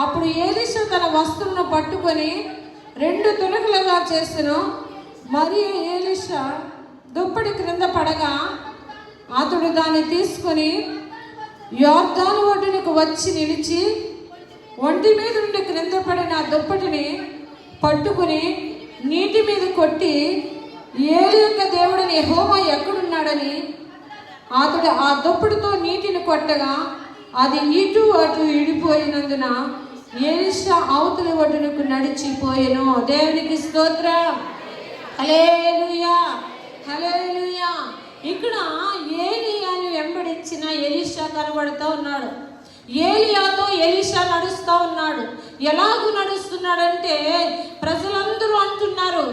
అప్పుడు ఎలీషా తన వస్త్రమును పట్టుకొని 2 తునకలుగా చేసెను. మరియు ఎలీషా దుప్పటి క్రింద పడగా అతడు దాన్ని తీసుకొని యొర్దాను ఒడ్డునకు వచ్చి నిలిచి ఒంటి మీద నుండి క్రింద పడిన ఆ దుప్పటిని పట్టుకుని నీటి మీద కొట్టి ఏలి యొక్క దేవుడని యెహోవా ఎక్కడున్నాడని అతడు ఆ దుప్పటితో నీటిని కొట్టగా అది ఇటు అటు ఇడిపోయినందున ఎలీషా అవతలి ఒడ్డునకు నడిచిపోయెను. దేవునికి స్తోత్రం. హల్లెలూయా, హల్లెలూయా. ఇక్కడ ఏలీయాని వెంబడించిన ఎలీషా కనబడుతూ ఉన్నాడు. ఏలియాతో ఎలీషా నడుస్తూ ఉన్నాడు. ఎలాగూ నడుస్తున్నాడంటే ప్రజలందరూ అంటున్నారు,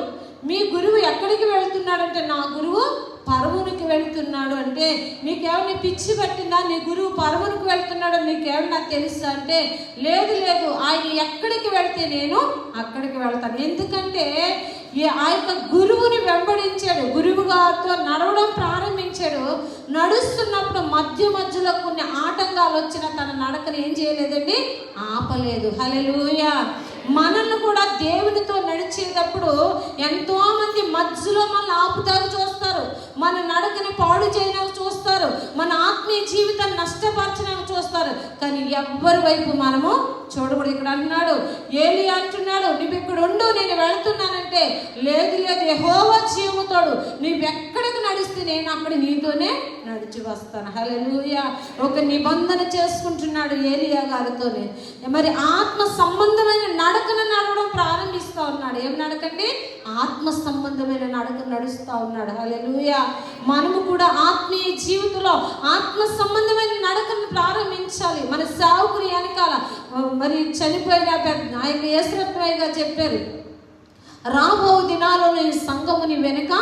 మీ గురువు ఎక్కడికి వెళ్తున్నాడంటే, నా గురువు పరమునికి వెళ్తున్నాడు. అంటే నీకేమైనా పిచ్చి పట్టిందా? నీ గురువు పరమునికి వెళ్తున్నాడు నీకేమన్నా తెలుసా అంటే, లేదు లేదు, ఆయన ఎక్కడికి వెళ్తే నేను అక్కడికి వెళ్తాను. ఎందుకంటే ఆ యొక్క గురువుని వెంబడించాడు, గురువు గారితో నడవడం ప్రారంభించాడు. నడుస్తున్నప్పుడు మధ్యలో కొన్ని ఆటంకాలు వచ్చిన తన నడకను ఏం చేయలేదండి, ఆపలేదు. హల్లెలూయా. మనల్ని కూడా దేవునితో నడిచేటప్పుడు ఎంతో మంది మధ్యలో మనల్ని ఆపుతారు, చూస్తారు, మన నడకని పాడు చేయడానికి చూస్తారు, మన ఆత్మీయ జీవితాన్ని నష్టపరచడానికి చూస్తారు. కానీ ఎవ్వరి వైపు మనము చూడకూడదు. ఇక్కడ అంటున్నాడు, ఏలి అంటున్నాడు, నువ్వు ఇక్కడ ఉండు, నేను వెళుతున్నానంటే, లేదు లేదు, యెహోవా జీవముతోడు, నువ్వెక్కడికి నడిస్తే నేను అక్కడ నీతోనే నడిచి వస్తాను. హల్లెలూయా. ఒక నిబంధన చేసుకుంటున్నాడు ఏలియా గారితోనే. మరి ఆత్మ సంబంధమైన నడకను నడవడం ప్రారంభిస్తూ ఉన్నాడు. ఏం నడకండి? ఆత్మ సంబంధమైన నడకను నడుస్తూ ఉన్నాడు. హల్లెలూయా. మనము కూడా ఆత్మీయ జీవితంలో ఆత్మ సంబంధమైన నడకను ప్రారంభించాలి. మన సేవకుని వెనకాల మరి చనిపోయిన ఆ యొక్క యేసురత్నయ్య గారు చెప్పారు, రాబో దినాల్లో నీ సంఘముని వెనుక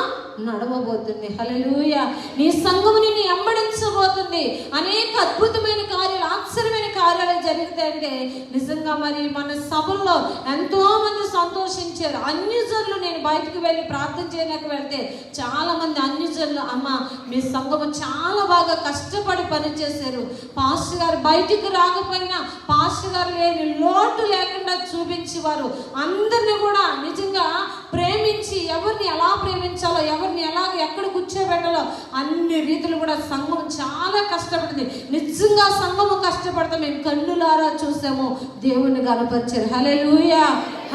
నడవబోతుంది. హల్లెలూయా. నీ సంఘముని నీ వెంబడించబోతుంది. అనేక అద్భుతమైన కార్యాలు, ఆశ్చర్యమైన కార్యాలు జరుగుతాయంటే నిజంగా మరి మన సభల్లో ఎంతో మంది సంతోషించారు. అన్యజనులు, నేను బయటకు వెళ్ళి ప్రార్థన చేయడానికి వెళ్తే చాలా మంది అన్యజనులు, అమ్మ మీ సంఘము చాలా బాగా కష్టపడి పనిచేశారు, పాస్టర్ గారు బయటికి రాకపోయినా పాస్టర్ గారు లేని లోటు లేకుండా చూపించేవారు. అందరినీ కూడా నిజంగా ప్రేమించి, ఎవరిని ఎలా ప్రేమించాలో, ఎవరిని ఎలాగ ఎక్కడ కూర్చోబెట్టాలో అన్ని రీతులు కూడా సంఘం చాలా కష్టపడింది. నిజంగా సంఘము కష్టపడతాం, మేము కన్నులారా చూసాము, దేవుణ్ణి గణపరిచారు. హల్లెలూయా,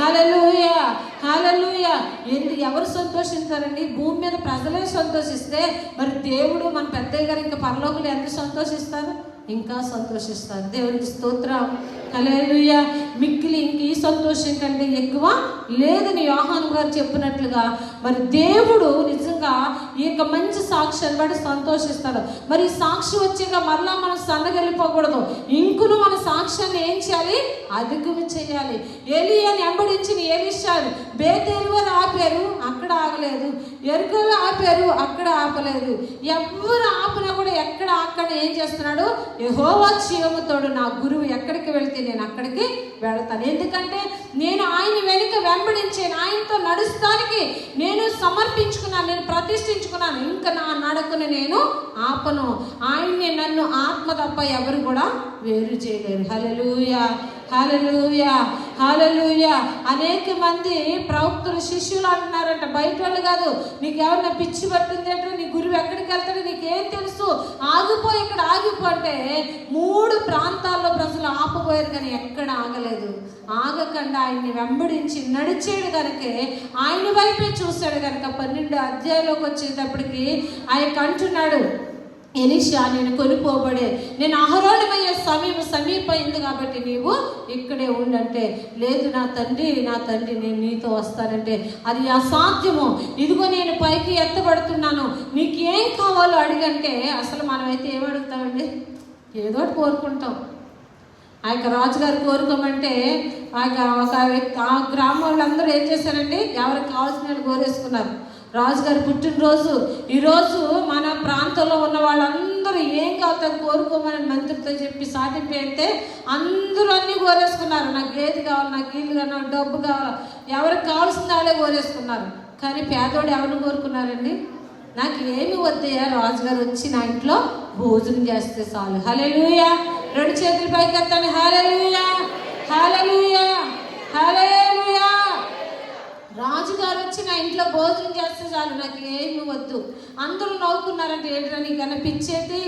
హల్లెలూయా, హల్లెలూయా. ఎవరు సంతోషిస్తారండి? భూమి మీద ప్రజలే సంతోషిస్తే మరి దేవుడు, మన పెద్దయ్య గారు ఇంకా పరలోకంలో ఎంత సంతోషిస్తారు? ఇంకా సంతోషిస్తారు. దేవునికి స్తోత్రం. హల్లెలూయా. మిక్కిలి ఇంక ఈ సంతోషం కంటే ఎక్కువ లేదని యోహాను గారు చెప్పినట్లుగా మరి దేవుడు నిజంగా ఈ యొక్క మంచి సాక్ష్యాన్ని బట్టి సంతోషిస్తాడు. మరి ఈ సాక్షి వచ్చాక మరలా మనం సన్నగలిపోకూడదు. ఇంకును మన సాక్ష్యాన్ని ఏం చేయాలి? అధికము చేయాలి. ఏలియాని వెంబడించిన ఎలీషాను బేతేలు వారు ఆపారు, అక్కడ ఆగలేదు. ఎరుకలు ఆపారు, అక్కడ ఆపలేదు. ఎవరు ఆపినా కూడా ఎక్కడ అక్కడ ఏం చేస్తున్నాడు? యెహోవా జీవముతోడు, నా గురువు ఎక్కడికి వెళ్తే నేను అక్కడికి వెళతాను. ఎందుకంటే నేను ఆయన వెనుక వెంబడించాను, ఆయనతో నడుస్తానికి నేను సమర్పించుకున్నాను, నేను ప్రతిష్ఠించుకున్నాను. ఇంకా నా నడకను నేను ఆపను. ఆయన్ని, నన్ను ఆత్మ తప్ప ఎవరు కూడా వేరు చేయలేరు. హల్లెలూయా, హల్లెలూయా, హల్లెలూయా. అనేక మంది ప్రవక్తలు శిష్యులు అంటున్నారంట, బయట వాళ్ళు కాదు, నీకు ఎవరైనా పిచ్చి పట్టింది అంటే, నీ గురువు ఎక్కడికి వెళ్తాడో నీకేం తెలుసు, ఆగిపో, ఇక్కడ ఆగిపో అంటే 3 ప్రాంతాల్లో ప్రజలు ఆపబోయారు, కానీ ఎక్కడ ఆగలేదు. ఆగకుండా ఆయన్ని వెంబడించి నడిచాడు కనుకే, ఆయన వైపే చూశాడు కనుక 12 అధ్యాయంలోకి వచ్చేటప్పటికి ఆయన అంటున్నాడు, ఎలీషా, నేను కొనిపోబడే, నేను అహరోణమయ్యే సమయం సమీపమైంది కాబట్టి నీవు ఇక్కడే ఉండంటే, లేదు నా తండ్రి, నా తండ్రి, నేను నీతో వస్తానంటే అది అసాధ్యము, ఇదిగో నేను పైకి ఎత్తబడుతున్నాను, నీకేం కావాలో అడిగంటే, అసలు మనమైతే ఏమడుగుతామండి? ఏదో కోరుకుంటాం. ఆ యొక్క రాజుగారు కోరుకోమంటే ఆ గ్రామం వాళ్ళందరూ ఏం చేశారండి? ఎవరికి కావాల్సిన కోరేసుకున్నారు. రాజుగారి పుట్టినరోజు ఈరోజు మన ప్రాంతంలో ఉన్న వాళ్ళందరూ ఏం కావాలి కోరుకోమని మంత్రితో చెప్పి సాటింపు అయితే అందరూ అన్నీ కోరేసుకున్నారు. నాకు ఏది కావాలి, నాకు ఇల్లు కావాలి, నాకు డబ్బు కావాలి, ఎవరికి కావాల్సిన వాళ్ళే కోరేసుకున్నారు. కానీ పేదోడు ఎవరిని కోరుకున్నారండి? నాకు ఏమి వద్దయ్యా, రాజుగారు వచ్చి నా ఇంట్లో భోజనం చేస్తే చాలు. హల్లెలూయా. 2 చేతులు పైకి ఎత్తండి. హల్లెలూయా, హల్లెలూయా. అన్నారంటే ఏంటంటే నీకన్నా పిచ్చేది,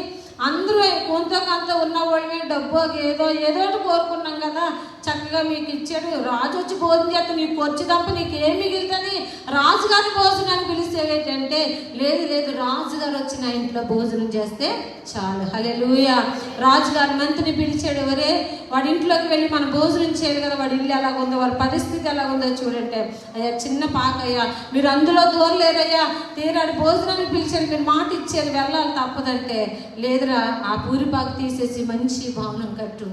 అందరూ కొంత కొంత ఉన్న వాళ్ళమే డబ్బు ఏదో ఒకటి కోరుకున్నాం కదా, చక్కగా మీకు ఇచ్చాడు, రాజు వచ్చి భోజనం చేస్తే నీకు వచ్చి తప్ప నీకు ఏం మిగులుతుంది, రాజుగారి భోజనాన్ని పిలిచేవేంటంటే లేదు రాజుగారు వచ్చి నా ఇంట్లో భోజనం చేస్తే చాలు. హల్లెలూయా. రాజుగారి మంత్రిని పిలిచాడు, ఎవరే వాడి ఇంట్లోకి వెళ్ళి మనం భోజనం చేయాలి కదా, వాడి ఇల్లు ఎలాగుందో, వాడి పరిస్థితి ఎలాగుందో చూడంటే, అయ్యా చిన్న పాకయ్యా, మీరు అందులో దూరలేరయ్యా, తీరాడు భోజనాన్ని పిలిచాడు, మీరు మాట ఇచ్చారు వెళ్ళాలి తప్పదంటే, లేదురా ఆ పూరిపాకు తీసేసి మంచి భవనం కట్టు,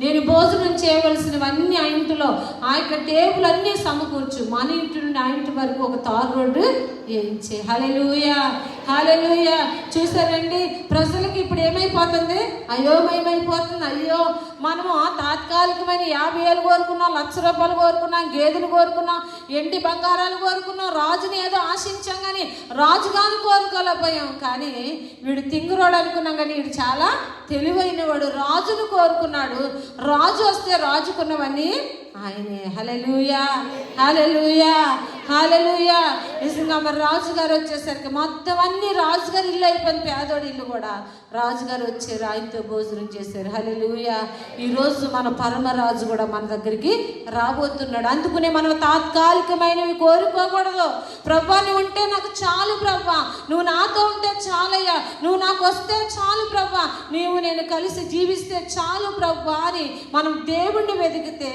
నేను భోజనం చేయవలసినవన్నీ ఆ ఇంటిలో ఆ యొక్క టేబుల్ అన్నీ సమకూర్చు, మన ఇంటి నుండి ఆ ఇంటి వరకు ఒక తారు రోడ్డు వేయించే. హల్లెలూయా హల్లెలూయా. చూసారండి, ప్రజలకి ఇప్పుడు ఏమైపోతుంది, అయోమయమైపోతుంది. అయ్యో మనము తాత్కాలికమైన 50,000 కోరుకున్నాం, 1,00,000 రూపాయలు కోరుకున్నాం, గేదెలు కోరుకున్నాం, ఎండి బంగారాలు కోరుకున్నాం, రాజుని ఏదో ఆశించాం కానీ రాజుగాని కోరుకోలేకపోయాం. కానీ వీడు తింగురోడు అనుకున్నాం, కానీ వీడు చాలా తెలివైన వాడు, రాజును కోరుకున్నాడు. రాజు వస్తే రాజుకున్నవన్నీ ఆయనే. హల్లెలూయా హల్లెలూయా హల్లెలూయా. నిజంగా మరి రాజుగారు వచ్చేసరికి మొత్తం అన్ని రాజుగారు ఇల్లు అయిపోయింది, పేదోడి ఇల్లు కూడా. రాజుగారు వచ్చారు, ఆయనతో భోజనం చేశారు. హల్లెలూయా. ఈరోజు మన పరమరాజు కూడా మన దగ్గరికి రాబోతున్నాడు. అందుకనే మనం తాత్కాలికమైనవి కోరుకోకూడదు. ప్రభా నువ్వు ఉంటే నాకు చాలు ప్రభా, నువ్వు నాతో ఉంటే చాలయ్యా, నువ్వు నాకు వస్తే చాలు ప్రభా, నేను కలిసి జీవిస్తే చాలు ప్రభా అని మనం దేవుణ్ణి వెతికితే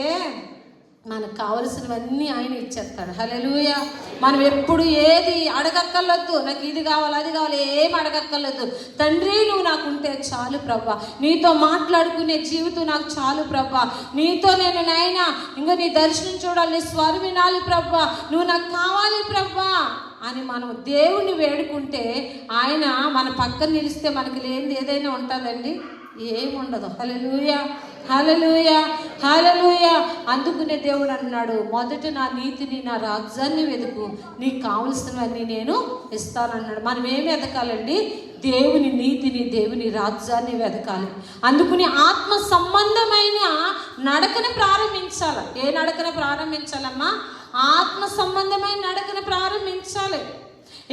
మనకు కావలసినవన్నీ ఆయన ఇచ్చేస్తాడు. హల్లెలూయా. మనం ఎప్పుడు ఏది అడగక్కర్లేదు, నాకు ఇది కావాలి అది కావాలి ఏం అడగక్కర్లేదు. తండ్రి నువ్వు నాకుంటే చాలు ప్రభా, నీతో మాట్లాడుకునే జీవితం నాకు చాలు ప్రభా, నీతో నేను నాయనా ఇంకా నీ దర్శనం చూడాలి, నీ స్వరం వినాలి ప్రభా, నువ్వు నాకు కావాలి ప్రభా అని మనం దేవుణ్ణి వేడుకుంటే ఆయన మన పక్కన నిలిస్తే మనకి లేనిది ఏదైనా ఉంటుందండి? ఏముండదు. హల్లెలూయా హల్లెలూయా హల్లెలూయా. అందుకునే దేవుడు అన్నాడు, మొదట నా నీతిని నా రాజ్యాన్ని వెతుకు, నీకు కావలసినవన్నీ నేను ఇస్తానన్నాడు. మనం ఏమి వెతకాలండి? దేవుని నీతిని, దేవుని రాజ్యాన్ని వెతకాలి. అందుకుని ఆత్మ సంబంధమైన నడకను ప్రారంభించాలి. ఏ నడకను ప్రారంభించాలమ్మా? ఆత్మ సంబంధమైన నడకను ప్రారంభించాలి.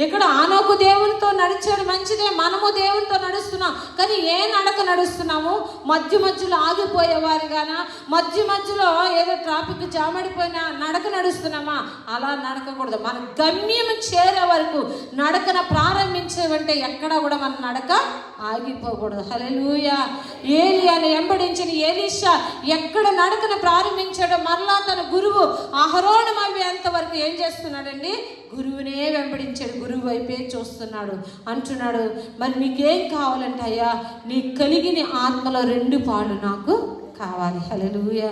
ఇక్కడ ఆనోకు దేవునితో నడిచాడు, మంచిదే, మనము దేవునితో నడుస్తున్నాం. కానీ ఏ నడక నడుస్తున్నాము? మధ్యలో ఆగిపోయేవారిగానా, మధ్యలో ఏదో ట్రాఫిక్ జామడిపోయినా నడక నడుస్తున్నామా? అలా నడకకూడదు. మన గమ్యం చేరే వరకు నడకన ప్రారంభించేవంటే ఎక్కడా కూడా మన నడక ఆగిపోకూడదు. హల్లెలూయా. ఏలియాను వెంబడించిన ఎలీషా ఎక్కడ నడకను ప్రారంభించాడో మరలా తన గురువు అహరోను అయ్యేంత వరకు ఏం చేస్తున్నాడండి? గురువునే వెంబడించాడు, గురువు వైపే చూస్తున్నాడు. అంటున్నాడు, మరి నీకేం కావాలంటే అయ్యా నీకు కలిగిన ఆత్మలో 2 పాళ్ళు నాకు కావాలి. హల్లెలూయా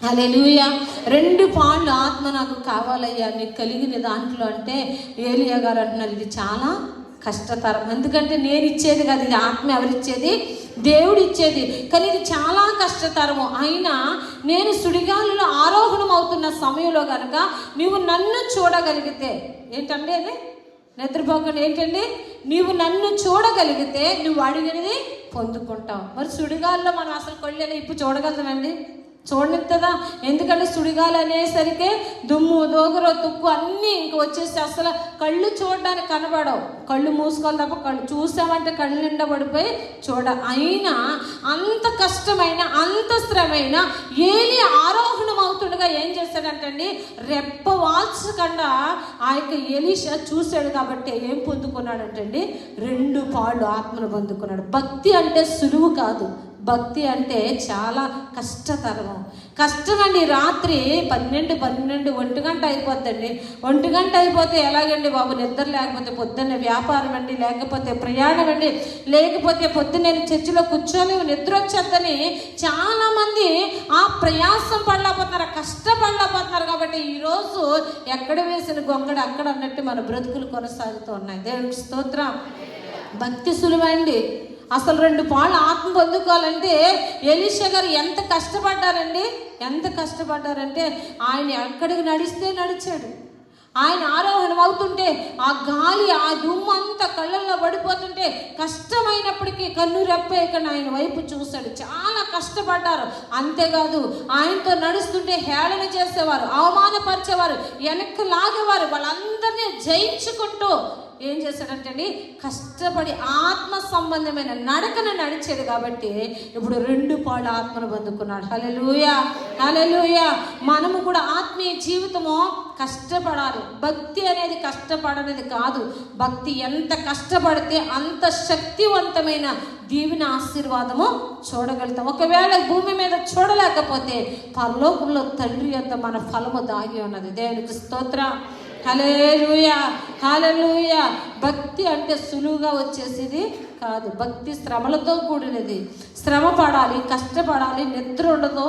హల్లెలూయా. 2 పాళ్ళు ఆత్మ నాకు కావాలయ్యా నీకు కలిగిన దాంట్లో అంటే ఏలియా గారు అంటున్నారు, ఇది చాలా కష్టతరం. ఎందుకంటే నేను ఇచ్చేది కాదు, ఇది ఆత్మ ఎవరిచ్చేది? దేవుడు ఇచ్చేది. కానీ ఇది చాలా కష్టతరము. అయినా నేను సుడిగాలిలో ఆరోహణం అవుతున్న సమయంలో కనుక నువ్వు నన్ను చూడగలిగితే, ఏంటంటే అది నిద్రపోకుండా, ఏంటండి నీవు నన్ను చూడగలిగితే నువ్వు అడిగినది పొందుకుంటావు. మరి సుడిగాల్లో మనం అసలు కొళ్ళని ఇప్పుడు చూడగలుగుతామండి? చూడనిస్తుందా? ఎందుకంటే సుడిగాలు అనేసరికి దుమ్ము దోగర తుక్కు అన్నీ ఇంక వచ్చేసి అసలు కళ్ళు చూడడానికి కనబడవు. కళ్ళు మూసుకోవాలి తప్ప కళ్ళు చూసామంటే కళ్ళు నిండా పడిపోయి అయినా అంత కష్టమైన అంత శ్రమైన ఏలి ఆరోహణం అవుతుండగా ఏం చేశాడంటండి? రెప్ప వాల్చకుండా ఆ యొక్క ఎలీషా చూశాడు కాబట్టి ఏం పొందుకున్నాడంటండి? 2 పాళ్ళు ఆత్మను పొందుకున్నాడు. భక్తి అంటే సులువు కాదు, భక్తి అంటే చాలా కష్టతరము. కష్టమండి. రాత్రి 12 1 గంట అయిపోద్దండి. 1 గంట అయిపోతే ఎలాగండి బాబు? నిద్ర లేకపోతే పొద్దున్నే వ్యాపారం అండి, లేకపోతే ప్రయాణం అండి, లేకపోతే పొద్దున్నే చర్చిలో కూర్చొని నిద్ర వచ్చేద్దని చాలామంది ఆ ప్రయాసం పడలేకపోతున్నారు, కష్టపడలేకపోతున్నారు. కాబట్టి ఈరోజు ఎక్కడ వేసిన గొంగడ అక్కడ అన్నట్టు మన బ్రతుకులు కొనసాగుతూ ఉన్నాయి. దేవునికి స్తోత్రం. భక్తి సులువండి. అసలు 2 పాళ్ళు ఆత్మ పొందుకోవాలంటే ఎలీషా గారు ఎంత కష్టపడ్డారండి? ఎంత కష్టపడ్డారంటే ఆయన ఎక్కడికి నడిస్తే నడిచాడు, ఆయన ఆరోహణం అవుతుంటే ఆ గాలి, ఆ దుమ్ము అంతా కళ్ళల్లో పడిపోతుంటే కష్టమైనప్పటికీ కన్ను రెప్పేయకుండా ఆయన వైపు చూశాడు. చాలా కష్టపడ్డారు. అంతేకాదు ఆయనతో నడుస్తుంటే హేళన చేసేవారు, అవమానపరిచేవారు, వెనక్కి లాగేవారు. వాళ్ళందరినీ జయించుకుంటూ ఏం చేశాడంటే అండి, కష్టపడి ఆత్మ సంబంధమైన నడకను నడిచాడు. కాబట్టి ఇప్పుడు 2 పాళ్ళ ఆత్మను పొందుకున్నాడు. హల్లెలూయా, హల్లెలూయా. మనము కూడా ఆత్మీయ జీవితము కష్టపడాలి. భక్తి అనేది కష్టపడనేది కాదు. భక్తి ఎంత కష్టపడితే అంత శక్తివంతమైన దీవెన ఆశీర్వాదము చూడగలుగుతాం. ఒకవేళ భూమి మీద చూడలేకపోతే పరలోకంలో తండ్రి యొక్క మన ఫలము దాగి ఉన్నది. దేవునికి స్తోత్రం. హల్లెలూయా, హల్లెలూయా. భక్తి అంటే సులువుగా వచ్చేసేది కాదు. భక్తి శ్రమలతో కూడినది. శ్రమ పడాలి, కష్టపడాలి, నిద్ర ఉండదు,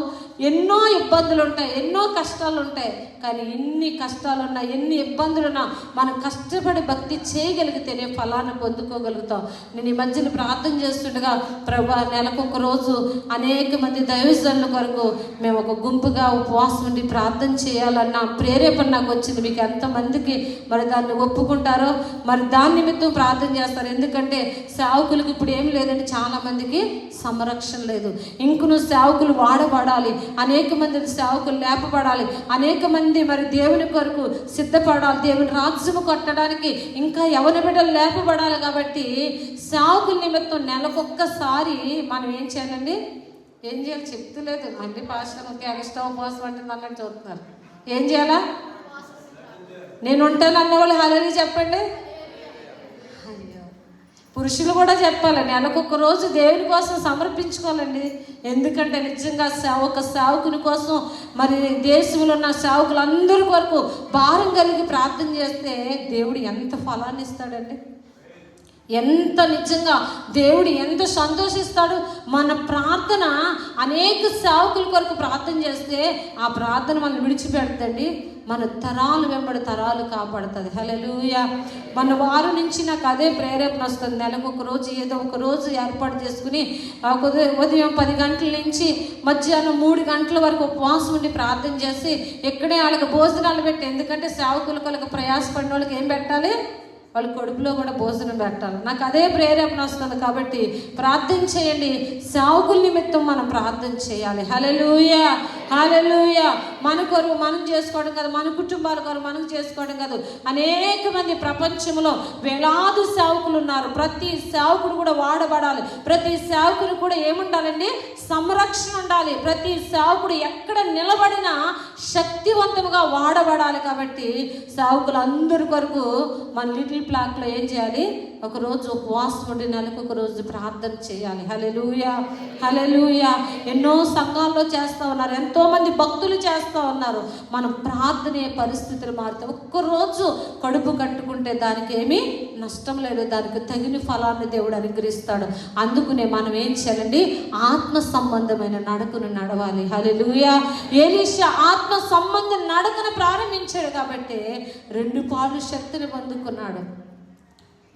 ఎన్నో ఇబ్బందులు ఉంటాయి, ఎన్నో కష్టాలు ఉంటాయి. కానీ ఎన్ని కష్టాలున్నా, ఎన్ని ఇబ్బందులున్నా మనం కష్టపడి భక్తి చేయగలిగితేనే ఫలాన్ని పొందుకోగలుగుతాం. నేను ఈ మధ్యన ప్రార్థన చేస్తుండగా, ప్రభా నెలకొక రోజు అనేక మంది దైవజనుల కొరకు మేము ఒక గుంపుగా ఉపవాసం ఉండి ప్రార్థన చేయాలన్న ప్రేరేపణ నాకు వచ్చింది. మీకు ఎంతమందికి మరి దాన్ని ఒప్పుకుంటారో మరి దాని నిమిత్తం ప్రార్థన చేస్తారు. ఎందుకంటే సేవకులకు ఇప్పుడు ఏం లేదంటే చాలామందికి సంరక్షణ లేదు. ఇంకను సేవకులు వాడబడాలి, అనేక మంది సేవకులు లేపబడాలి, అనేక మంది మరి దేవుని కొరకు సిద్ధపడాలి, దేవుని రాజ్యము కట్టడానికి ఇంకా యవన బిడ్డలు లేపబడాలి. కాబట్టి సేవకుల నిమిత్తం నెలకొక్కసారి మనం ఏం చేయాలండి, ఏం చేయాలి చెప్తలేదు. మళ్ళీ పాస్టర్కి ఎక్స్ట్రా ఉపవాసం ఉంటుంది అన్నట్టు చూస్తున్నారు. ఏం చేయాలా? నేను ఉంటాను అన్నవాళ్ళు హల్లెలూయా చెప్పండి. పురుషులు కూడా చెప్పాలి, నెలకొక రోజు దేవుని కోసం సమర్పించుకోవాలండి. ఎందుకంటే నిజంగా ఒక సేవకుని కోసం మరి దేశంలో ఉన్న సేవకులందరి కొరకు భారం కలిగి ప్రార్థన చేస్తే దేవుడు ఎంత ఫలాన్ని ఇస్తాడండి. ఎంత నిజంగా దేవుడు ఎంత సంతోషిస్తాడు. మన ప్రార్థన అనేక సేవకుల కొరకు ప్రార్థన చేస్తే ఆ ప్రార్థన మనం విడిచిపెడతండి, మన తరాలు వెంబడి తరాలు కాపాడుతుంది. హల్లెలూయా. మన వారి నుంచి నాకు అదే ప్రేరేపణ వస్తుంది. నెలకు ఒక రోజు ఏదో ఒక రోజు ఏర్పాటు చేసుకుని ఉదయం 10 గంటల నుంచి మధ్యాహ్నం 3 గంటల వరకు ఉపవాసం ఉండి ప్రార్థన చేసి ఇక్కడే వాళ్ళకి భోజనాలు పెట్టి, ఎందుకంటే సేవకులకు ప్రయాసపడిన వాళ్ళకి ఏం పెట్టాలి, వాళ్ళ కడుపులో కూడా భోజనం పెట్టాలి. నాకు అదే ప్రేరేపణ వస్తుంది. కాబట్టి ప్రార్థన చేయండి. సేవకుల నిమిత్తం మనం ప్రార్థన చేయాలి. హల్లెలూయా, హల్లెలూయా. మన కొరకు మనం చేసుకోవడం కాదు, మన కుటుంబాల కొరకు మనం చేసుకోవడం కాదు. అనేక మంది ప్రపంచంలో వేలాది సేవకులు ఉన్నారు. ప్రతి సేవకుడు కూడా వాడబడాలి. ప్రతి సేవకుడు కూడా ఏముండాలండి, సంరక్షణ ఉండాలి. ప్రతి సేవకుడు ఎక్కడ నిలబడినా శక్తివంతంగా వాడబడాలి. కాబట్టి సేవకులు అందరి కొరకు మన లిటిల్ ప్లాక్లో ఏం చేయాలి, ఒకరోజు ఉపవాసం ఉండి నెలకు ఒక రోజు ప్రార్థన చేయాలి. హల్లెలూయా, హల్లెలూయా. ఎన్నో సంఘాల్లో చేస్తూ ఉన్నారు, ఎంతోమంది భక్తులు చేస్తూ ఉన్నారు. మనం ప్రార్థనే పరిస్థితులు మారితే ఒక్కరోజు కడుపు కట్టుకుంటే దానికి ఏమీ నష్టం లేదు, దానికి తగిన ఫలాన్ని దేవుడు అనుగ్రహిస్తాడు. అందుకునే మనం ఏం చేయాలండి, ఆత్మ సంబంధమైన నడకను నడవాలి. హల్లెలూయా. ఎలీషా ఆత్మ సంబంధ నడకను ప్రారంభించాడు కాబట్టి 2 పాలు శక్తిని పొందుకున్నాడు,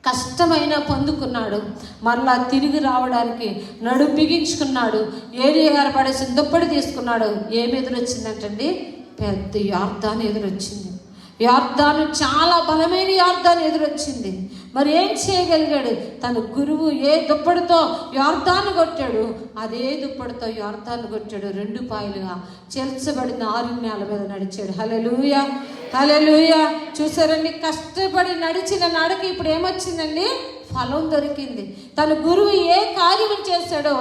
కష్టమైన పొందుకున్నాడు. మరలా తిరిగి రావడానికి నడుము బిగించుకున్నాడు. ఏలియా గారు పడేసిన దుప్పటి తీసుకున్నాడు. ఏమి ఎదురొచ్చిందంటండి, పెద్ద యొర్దాను ఎదురొచ్చింది. యొర్దాను చాలా బలమైన యొర్దాను ఎదురొచ్చింది. మరి ఏం చేయగలిగాడు, తన గురువు ఏ దుప్పటితో యొర్దాను కొట్టాడు, అదే దుప్పటితో యొర్దాను కొట్టాడు. 2 పాయలుగా చెల్చబడిన ఆరుణ్యాల మీద నడిచాడు. హల్లెలూయా, హల్లెలూయా. చూసారండి, కష్టపడి నడిచిన నడక ఇప్పుడు ఏమొచ్చిందండి, ఫలం దొరికింది. తన గురువు ఏ కార్యము చేశాడో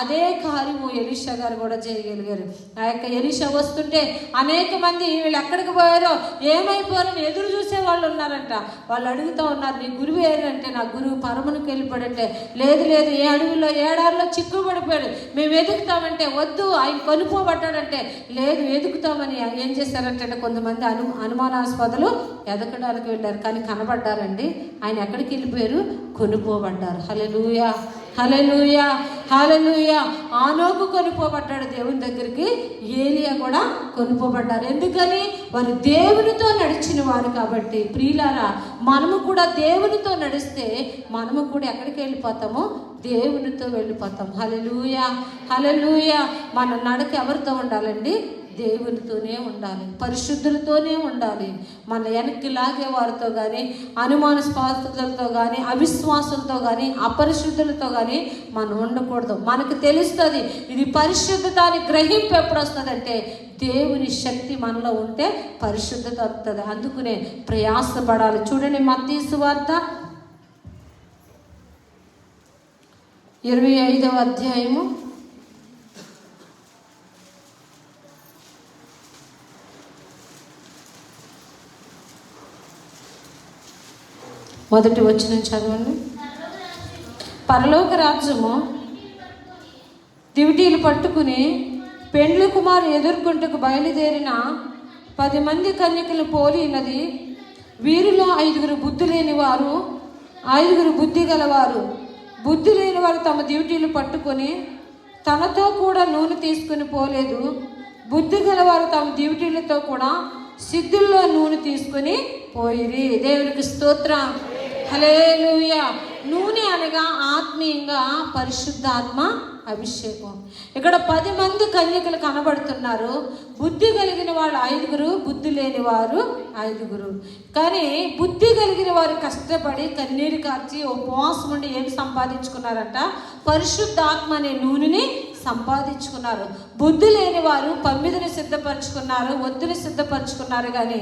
అదే కార్యము ఎలీషా గారు కూడా చేయగలిగారు. ఆ యొక్క ఎలీషా వస్తుంటే అనేక మంది వీళ్ళు ఎక్కడికి పోయారో ఏమైపోయారని ఎదురు చూసే వాళ్ళు ఉన్నారంట. వాళ్ళు అడుగుతూ ఉన్నారు, నీ గురువు ఏంటంటే, నా గురువు పరమునికి వెళ్ళిపోయాడంటే, లేదు లేదు ఏ అడవిలో ఏడారిలో చిక్కుబడిపోయాడు, మేము వెతుకుతామంటే, వద్దు ఆయన కొనుక్కోబడ్డాడంటే, లేదు వెతుకుతామని ఏం చేశారంటే కొంతమంది అనుమానాస్పదలు ఎదకడానికి వెళ్ళారు. కానీ కనబడ్డారండి. ఆయన ఎక్కడికి వెళ్ళిపోయారు, కొనుక్కోబడ్డారు. హల్లెలూయా, హల్లెలూయా, హల్లెలూయా. ఆనోకు కొనుక్కోబడ్డాడు దేవుని దగ్గరికి, ఏలియా కూడా కొనుక్కోబడ్డారు. ఎందుకని, వారు దేవునితో నడిచిన వారు కాబట్టి. ప్రియులారా, మనము కూడా దేవునితో నడిస్తే మనము కూడా ఎక్కడికి వెళ్ళిపోతామో, దేవునితో వెళ్ళిపోతాం. హల్లెలూయా, హల్లెలూయా. మన నడక ఎవరితో ఉండాలండి, దేవునితోనే ఉండాలి, పరిశుద్ధులతోనే ఉండాలి. మన వెనక్కి లాగే వారితో కానీ, అనుమానాస్పదులతో కానీ, అవిశ్వాసంతో కానీ, అపరిశుద్ధులతో కానీ మనం ఉండకూడదు. మనకు తెలుస్తుంది ఇది పరిశుద్ధత అని గ్రహింపు ఎప్పుడు వస్తుందంటే దేవుని శక్తి మనలో ఉంటే పరిశుద్ధత వస్తుంది. అందుకునే ప్రయాసపడాలి. చూడండి, మత్తయి సువార్త 25వ అధ్యాయము 1వ వచనం చదవండి. పరలోక రాజ్యము దివిటీలు పట్టుకుని పెండ్లి కుమారు ఎదుర్కొంటకు బయలుదేరిన 10 మంది కన్యకలు పోలినది. వీరిలో 5 బుద్ధి లేని వారు, 5 బుద్ధి గలవారు. బుద్ధి లేని వారు తమ డ్యూటీలు పట్టుకొని తనతో కూడా నూనె తీసుకుని పోలేదు. బుద్ధి గలవారు తమ డ్యూటీలతో కూడా సిద్ధుల్లో నూనె తీసుకుని పోయిరి. దేవునికి స్తోత్రం, హల్లెలూయా. నూనె అనగా ఆత్మీయంగా పరిశుద్ధాత్మ అభిషేకం. ఇక్కడ 10 మంది కన్యకలు కనబడుతున్నారు. బుద్ధి కలిగిన వాళ్ళు 5, బుద్ధి లేని వారు 5. కానీ బుద్ధి కలిగిన వారు కష్టపడి కన్నీరు కార్చి ఉపవాసం ఉండి ఏం సంపాదించుకున్నారంట? పరిశుద్ధాత్మ అనే నూనెని సంపాదించుకున్నారు. బుద్ధి లేని వారు పమ్మిదిని సిద్ధపరచుకున్నారు, ఒత్తిని సిద్ధపరచుకున్నారు. కానీ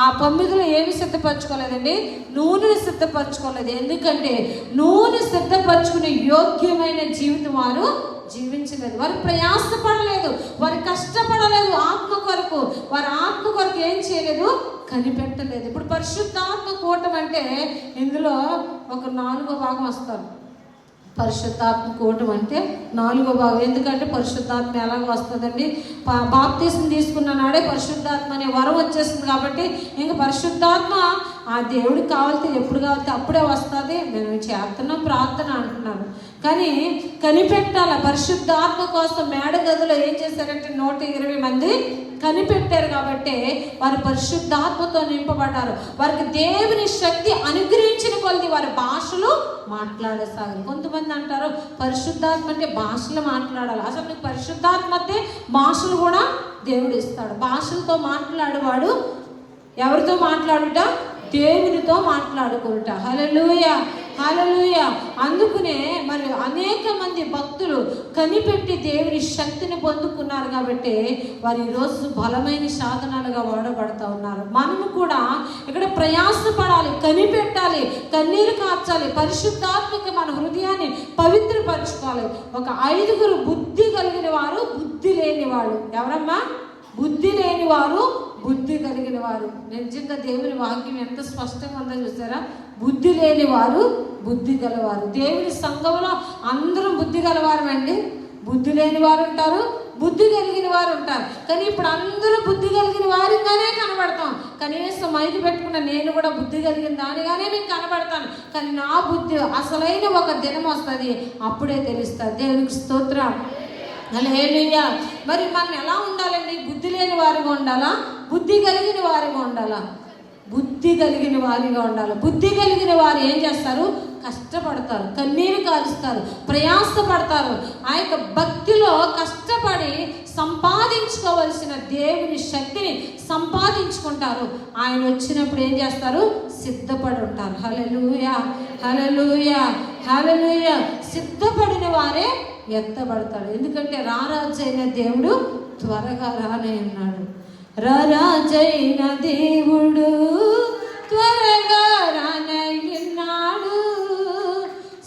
ఆ పమ్మిదిలో ఏమి సిద్ధపరచుకోలేదండి? నూనెని సిద్ధపరచుకోలేదు. ఎందుకంటే నూనె సిద్ధపరచుకునే యోగ్యమైన జీవితం వారు జీవించలేదు. వారు ప్రయాసపడలేదు, వారు కష్టపడలేదు. ఆత్మ కొరకు వారు ఆత్మ కొరకు ఏం చేయలేదు? కనిపెట్టలేదు. ఇప్పుడు పరిశుద్ధాత్మ కూటం అంటే ఇందులో ఒక 4వ భాగం వస్తారు. పరిశుద్ధాత్మ కూటం అంటే 4వ భాగం. ఎందుకంటే పరిశుద్ధాత్మ ఎలాగ వస్తుందండి? బాప్తీసం తీసుకున్న నాడే పరిశుద్ధాత్మ అనే వరం వచ్చేస్తుంది. కాబట్టి ఇంకా పరిశుద్ధాత్మ ఆ దేవుడికి కావాలితే ఎప్పుడు కావాలితే అప్పుడే వస్తుంది. మేము చేస్తున్నాం ప్రార్థన అంటున్నాను, కానీ కనిపెట్టాల. పరిశుద్ధాత్మ కోసం మేడ గదిలో ఏం చేశారంటే 120 మంది కనిపెట్టారు. కాబట్టి వారు పరిశుద్ధాత్మతో నింపబడ్డారు. వారికి దేవుని శక్తి అనుగ్రహించిన కొలది వారి భాషలు మాట్లాడసాగారు. కొంతమంది అంటారు పరిశుద్ధాత్మ అంటే భాషలు మాట్లాడాలి. అసలు నీకు పరిశుద్ధాత్మ అంటే భాషలు కూడా దేవుడు ఇస్తాడు. భాషలతో మాట్లాడేవాడు ఎవరితో మాట్లాడుట? దేవునితో మాట్లాడుకుంటా. హల్లెలూయా, హల్లెలూయా. అందుకునే మరి అనేక మంది భక్తులు కనిపెట్టి దేవుని శక్తిని పొందుకున్నారు. కాబట్టి వారు ఈరోజు బలమైన సాధనాలుగా వాడబడతా ఉన్నారు. మనము కూడా ఇక్కడ ప్రయాసపడాలి, కనిపెట్టాలి, కన్నీరు కార్చాలి. పరిశుద్ధాత్మక మన హృదయాన్ని పవిత్రపరచుకోవాలి. ఒక 5 బుద్ధి కలిగిన వారు, బుద్ధి లేని వాడు. ఎవరమ్మా? బుద్ధి లేని వారు, బుద్ధి కలిగిన వారు. నిజంగా దేవుని వాక్యం ఎంత స్పష్టంగా ఉందో చూసారా? బుద్ధి లేని వారు, బుద్ధి గలవారు. దేవుని సంఘంలో అందరూ బుద్ధి గలవారు అండి. బుద్ధి లేని వారు ఉంటారు, బుద్ధి కలిగిన వారు ఉంటారు. కానీ ఇప్పుడు అందరూ బుద్ధి కలిగిన వారిగానే కనబడతాం. కనీసం మైకి పెట్టుకున్న నేను కూడా బుద్ధి కలిగిన దానిగానే నేను కనబడతాను. కానీ నా బుద్ధి అసలైన ఒక దినం వస్తుంది, అప్పుడే తెలుస్తుంది. దేవునికి స్తోత్రం, హల్లెలూయా. మరి మనం ఎలా ఉండాలండి? బుద్ధి లేని వారిగా ఉండాలా? బుద్ధి కలిగిన వారిగా ఉండాలా? బుద్ధి కలిగిన వారిగా ఉండాలి. బుద్ధి కలిగిన వారు ఏం చేస్తారు? కష్టపడతారు, కన్నీరు కారుస్తారు, ప్రయాసపడతారు. ఆ యొక్క భక్తిలో కష్టపడి సంపాదించుకోవలసిన దేవుని శక్తిని సంపాదించుకుంటారు. ఆయన వచ్చినప్పుడు ఏం చేస్తారు? సిద్ధపడి ఉంటారు. హల్లెలూయా, హల్లెలూయా, హల్లెలూయా. సిద్ధపడిన వారే ఎత్తబడతాడు. ఎందుకంటే రారాజైన దేవుడు త్వరగా రానే ఉన్నాడు. రారాజైన దేవుడు త్వరగా రానయ్యున్నాడు.